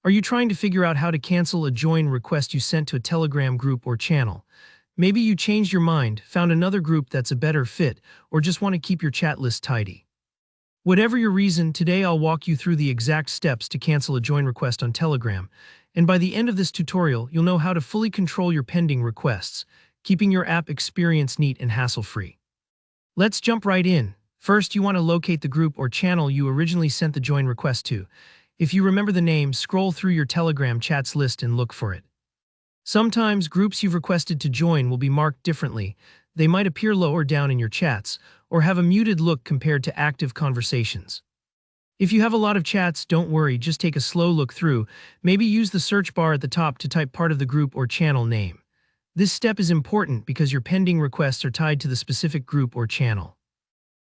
Are you trying to figure out how to cancel a join request you sent to a Telegram group or channel? Maybe you changed your mind, found another group that's a better fit, or just want to keep your chat list tidy. Whatever your reason, today I'll walk you through the exact steps to cancel a join request on Telegram, and by the end of this tutorial, you'll know how to fully control your pending requests, keeping your app experience neat and hassle-free. Let's jump right in. First, you want to locate the group or channel you originally sent the join request to. If you remember the name, scroll through your Telegram chats list and look for it. Sometimes groups you've requested to join will be marked differently. They might appear lower down in your chats, or have a muted look compared to active conversations. If you have a lot of chats, don't worry, just take a slow look through. Maybe use the search bar at the top to type part of the group or channel name. This step is important because your pending requests are tied to the specific group or channel.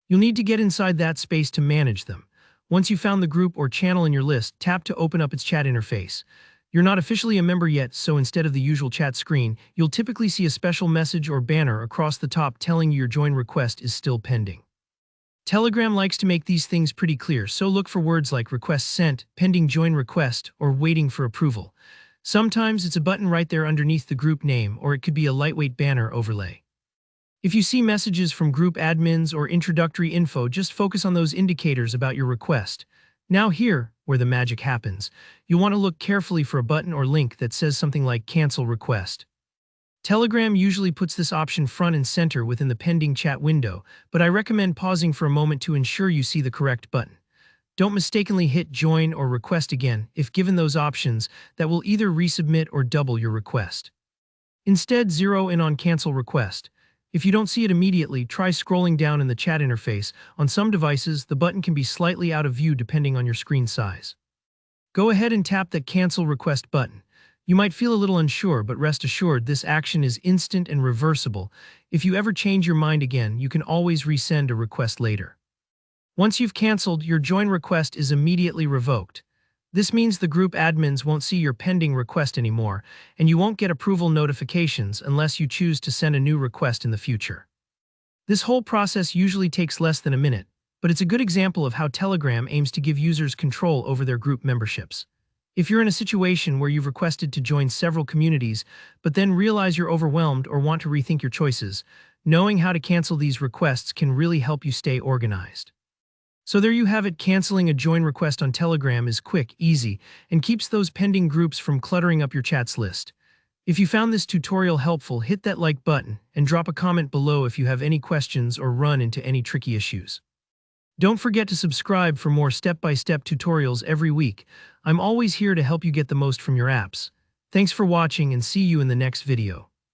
You'll need to get inside that space to manage them. Once you've found the group or channel in your list, tap to open up its chat interface. You're not officially a member yet, so instead of the usual chat screen, you'll typically see a special message or banner across the top telling you your join request is still pending. Telegram likes to make these things pretty clear, so look for words like request sent, pending join request, or waiting for approval. Sometimes it's a button right there underneath the group name, or it could be a lightweight banner overlay. If you see messages from group admins or introductory info, just focus on those indicators about your request. Now here, where the magic happens, you'll want to look carefully for a button or link that says something like Cancel Request. Telegram usually puts this option front and center within the pending chat window, but I recommend pausing for a moment to ensure you see the correct button. Don't mistakenly hit Join or Request again if given those options that will either resubmit or double your request. Instead, zero in on Cancel Request. If you don't see it immediately, try scrolling down in the chat interface. On some devices, the button can be slightly out of view depending on your screen size. Go ahead and tap the Cancel Request button. You might feel a little unsure, but rest assured this action is instant and reversible. If you ever change your mind again, you can always resend a request later. Once you've canceled, your join request is immediately revoked. This means the group admins won't see your pending request anymore, and you won't get approval notifications unless you choose to send a new request in the future. This whole process usually takes less than a minute, but it's a good example of how Telegram aims to give users control over their group memberships. If you're in a situation where you've requested to join several communities, but then realize you're overwhelmed or want to rethink your choices, knowing how to cancel these requests can really help you stay organized. So there you have it. Canceling a join request on Telegram is quick, easy, and keeps those pending groups from cluttering up your chats list. If you found this tutorial helpful, hit that like button and drop a comment below if you have any questions or run into any tricky issues. Don't forget to subscribe for more step-by-step tutorials every week. I'm always here to help you get the most from your apps. Thanks for watching and see you in the next video.